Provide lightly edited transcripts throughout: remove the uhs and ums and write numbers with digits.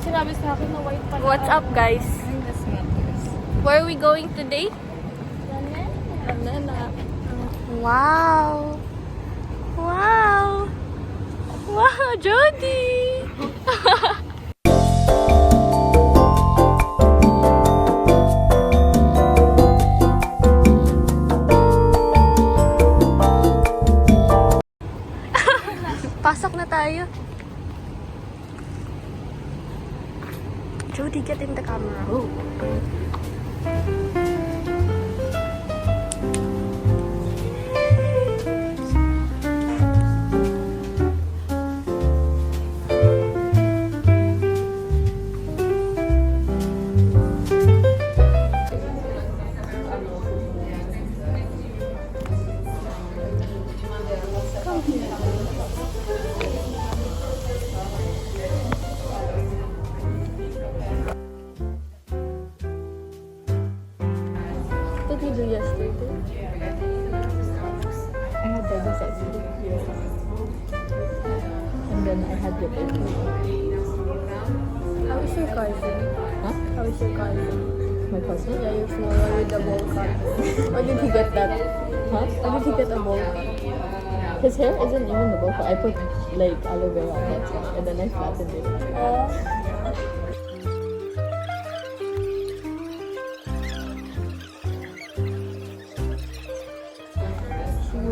sinabi sa akin na white pala. What's up, guys? This matters. Where are we going today? Banana. Wow! Wow! Wow, Jody! Pasok na tayo. Jody, get in the camera. Oh. What did you do yesterday? I had baby sex. And then I had the baby. How is your cousin? Huh? How is your cousin? My cousin? Yeah, your small one with the bowl cut. Where did he get that? Huh? Where did he get a bowl cut? His hair isn't even the bowl cut. I put like aloe vera on it and then I flattened it.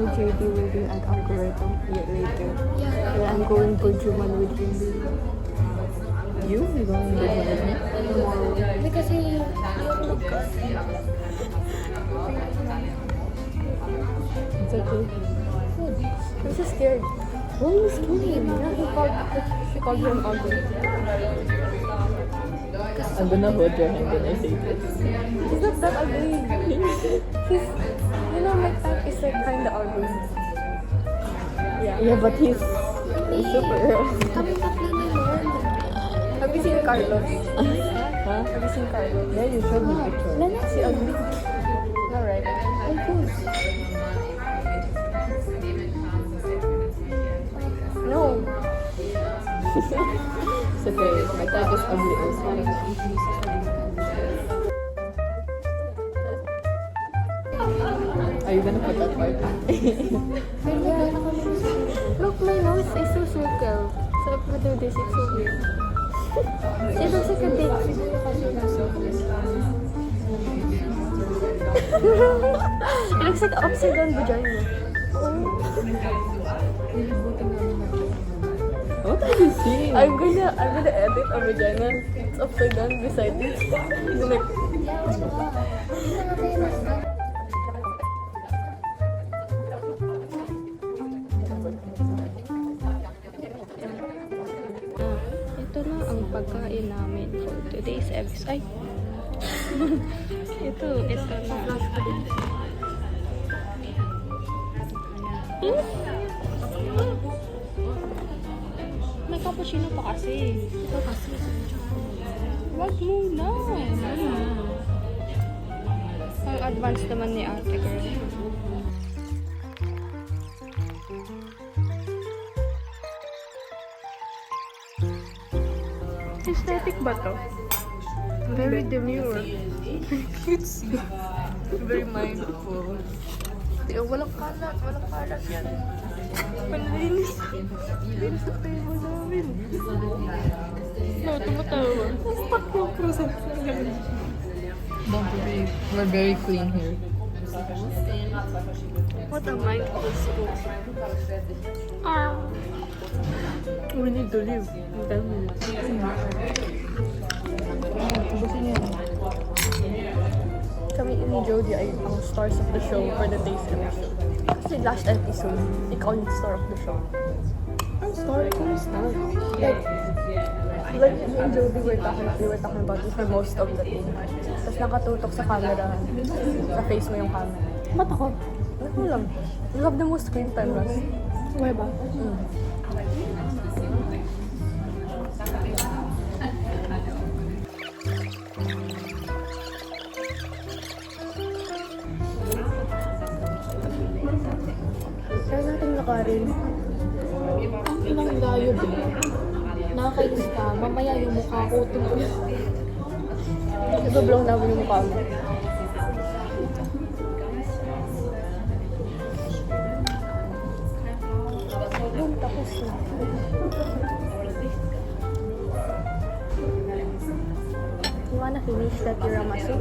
JD will do an algorithm later. Yeah, I'm going Burjuman with him. You? You going to live with me? Tomorrow. Because he It's okay. I'm so scared. Why are you scared? Yeah, she called him ugly. I'm gonna hold your hand when I say this. He's not that ugly. He's, you know, my type is like kinda ugly. Yeah. Yeah, but he's super. Kami tatlo na yun. Have you seen Carlos? Huh? Have you seen Carlos? Yeah, you showed me picture. Lala, si ugly. Alright. Ay, cool. No. It's okay. My type is ugly also. Are you gonna put that part? Look, my nose is so circle. So if we do this, it's so weird. It looks like a dick. It looks like an upside down vagina. What are you seeing? I'm gonna edit a vagina. It's upside down beside it. Like, ito na ang pagkain namin for today's episode. Ay! ito na. May cappuccino pa kasi. Ito kasi. Wag muna. Ang advance naman ni ate girl. Aesthetic ba to? Very demure. Very mindful. Walang kalat yan. Panlinis. Linis na tayo namin. No, tumatawa. Stuck yung croissant. Don't worry. We're very clean here. What a mindful school. We need to leave in 10 minutes. Kami ni Jody ay ang stars of the show for the taste episode. Kasi last episode, ikaw yung star of the show. I'm sorry. I'm sorry. Like me and Jody we were talking about it for most of the thing. Tapos nakatutok sa camera, sa face mo yung camera. Ba't ako? Ano lang? Love the most screen time, Ross. Why ba? Kaya natin lakarin. Ang lang layo din. nakakainis ka. Mamaya yung mukha ko tumulong. Nag-blow namin yung mukha mo. Yun, tapos na. You wanna finish that tiramisu?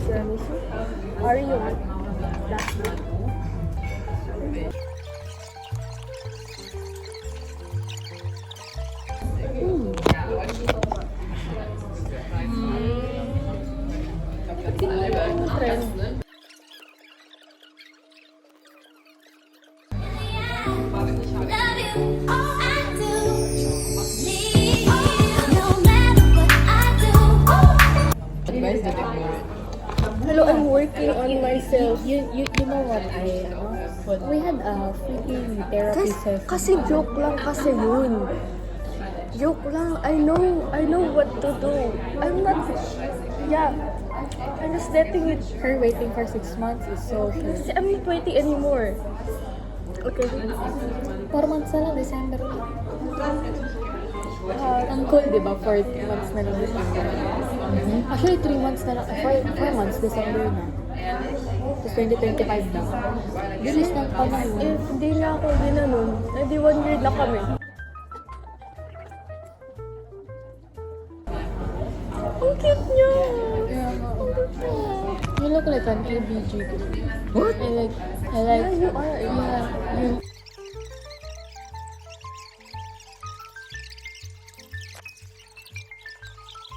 Tiramisu? Or you want last one? Trend. Advice that I Hello, I'm working on myself. You know what we had a freaking therapy session. Kasi joke lang kasi yun. Joke lang. I know what to do. I'm not, yeah. I'm just letting it. Her waiting for 6 months is so short. Kasi I'm not waiting anymore. Okay. 4 months na lang, December na. Ang cool, di ba? 4 months na lang December. Actually, 3 months na lang. 4 months, December na. Tapos 2025 na. Bilis ng panahon. If hindi na ako ginanon, edi 1 year na kami. Ang cute niya! You look like an ABG. What? I like, Yeah, you are. yeah, you.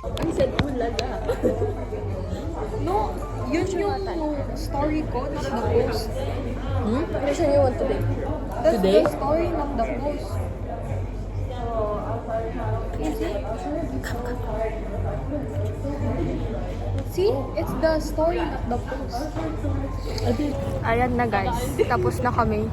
I said, ulala. No, yun yung story ko ng the post. Which one you want today? That's Today? the story ng the post. See? It's the story of the post. Ayan na guys. Tapos na kami.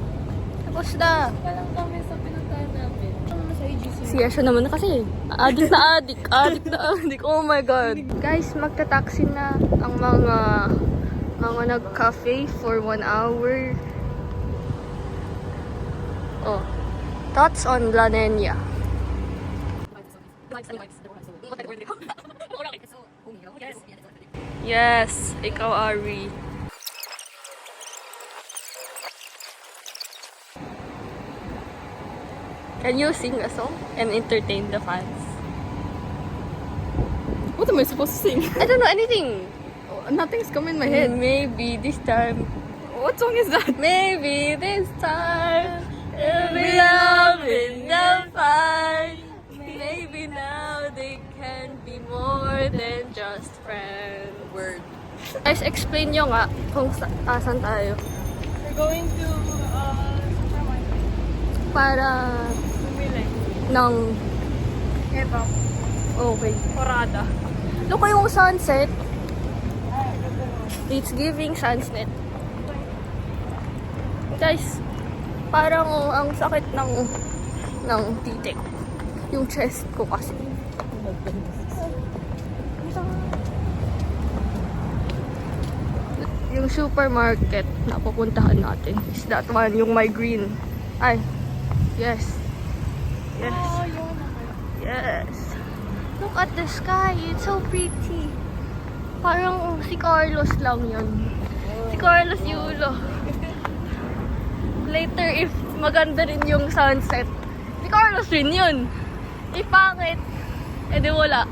Tapos na. Parang kami sa pinuntahan namin. Sa AGC. Si Asha naman kasi. Adik na adik. Adik na adik. Oh my God. Guys, magta-taxi na ang mga nag-cafe for 1 hour. Oh. Thoughts on La Nina? Yes, ikaw Ari. Can you sing a song and entertain the fans? What am I supposed to sing? I don't know anything. Nothing's come in my head. Maybe this time. What song is that? Maybe this time. We'll be having the fun. Maybe now they can be more than just friends. Word. Guys, explain nyo nga kung saan tayo. We're going to supermarket. Para Bumili. ng... Ito. Okay. Porada. Look ko yung sunset. It's giving sunset. Guys, parang ang sakit ng titik. Yung chest ko kasi. Yung supermarket na pupuntahan natin is that one, yung my green. Ay, yes. Yes. Oh, yun. Yes. Look at the sky. It's so pretty. Parang si Carlos lang yun. Si Carlos Yulo. Later, if maganda rin yung sunset, si Carlos rin yun. If pangit, edi wala.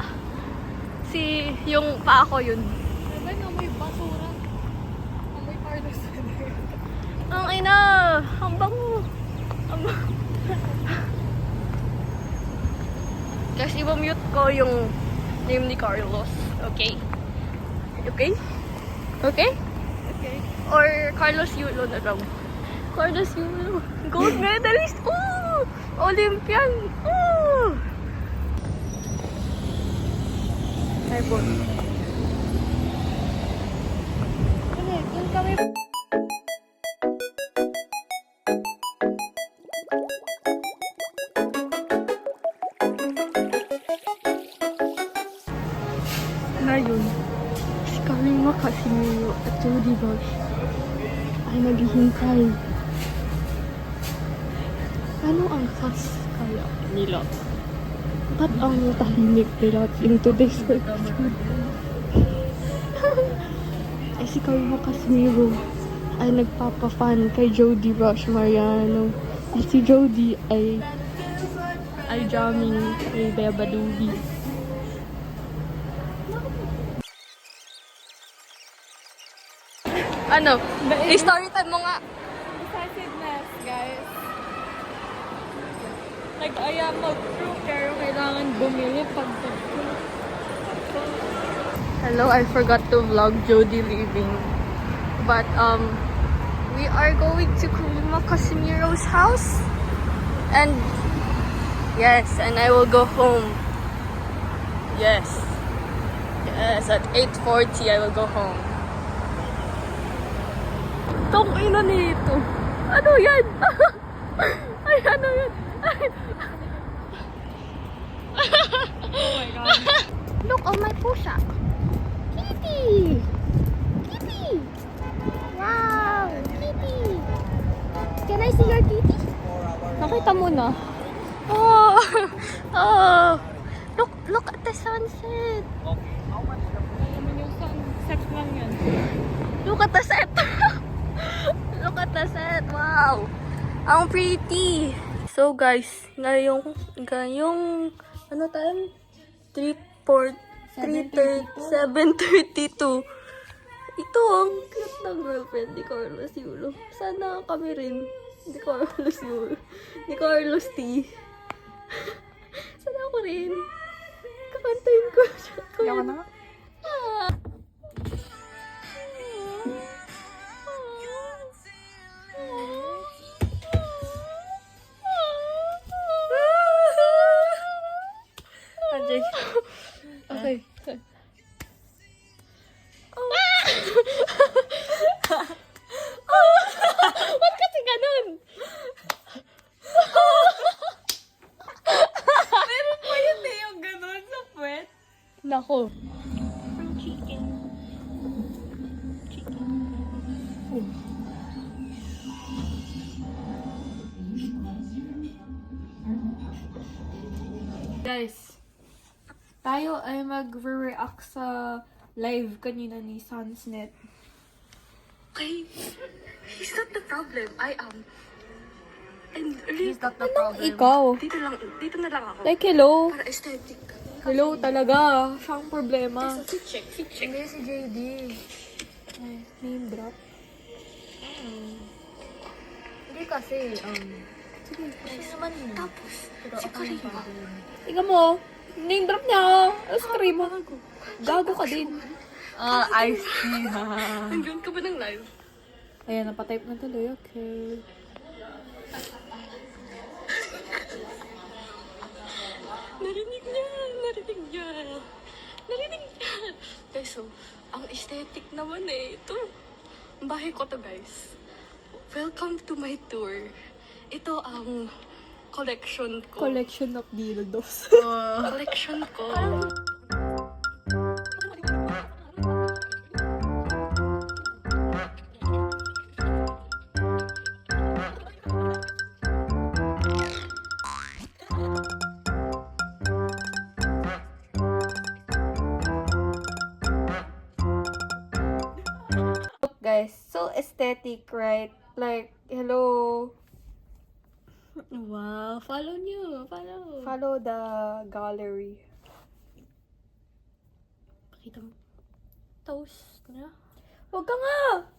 Yung pa ako yun. Diba na may basura? May Carlos. Ang ina! Ang bango! Ang bango. Kasi i-mute ko yung name ni Carlos. Okay? Okay? Okay? Okay. Or Carlos Yulo na lang. Carlos Yulo. Gold medalist! Ooh! Olympian! Ooh! Airport. Ano, dun kami. Ngayon, si Karima Casimiro at Jody Bosch ay naghihintay. Ano ang fast kaya nila Bakit ang tahimik nila in today's episode? Ay, si Karma Casimiro ay nagpapa-fan kay Jody Rush Mariano. At si Jody ay jamming kay Beba Doobie. Ano? I-story time mo nga. Decisiveness, guys. Nag-aya mag-proof pero kailangan bumili pag Hello, I forgot to vlog Jody leaving. But we are going to Karima Casimiro's house. And yes, and I will go home. Yes. Yes, at 8:40 I will go home. Tong ina nito. Ano yan? Ay, ano yan? Ay. Oh my God. Look on my pusa. Kitty! Kitty! Wow! Kitty! Can I see your kitty? Nakita mo na. Oh! Oh! Look at the sunset! Naman yung sunset lang yan. Look at the set! Look at the set! Wow! Ang pretty! So guys, ngayong ano time? 7:32. Ito ang cute ng girlfriend ni Carlos Yulo. Sana kami rin. Ni Carlos Yulo. Ni Carlos T. Sana ako rin. Kakantayin ko siya. Yawa na nga. Ah. Anjay. Okay. Ba't kasi ganun? Meron pa yun eh, yung ganun sa puwet. Nako. Guys, tayo ay mag-react sa live kanina ni Sunsnet. Okay. He's not the problem. I am. And really, He's not the problem. Ikaw. dito na lang ako. Like, hello? Para aesthetic. Hello talaga. Siyang problema. Si check. Hindi si JD. Ay, name drop. Hindi kasi, sige, kasi naman yun. Tapos, Pero si ako Karima. pa rin. Tingnan mo. Name drop niya. Ano scream mo? Gago ka din. I see, ha. Hanggang ka ba ng live? Ayan, napatype na tuloy. Okay. Narinig niya. Guys, so, ang aesthetic naman eh. Ito, ang bahay ko to, guys. Welcome to my tour. Ito ang collection ko. Collection of dildos. Collection ko. Guys, so aesthetic, right? Like, hello. Wow, follow nyo. Follow. Follow the gallery. Pakita mo. Toast na. Huwag ka nga!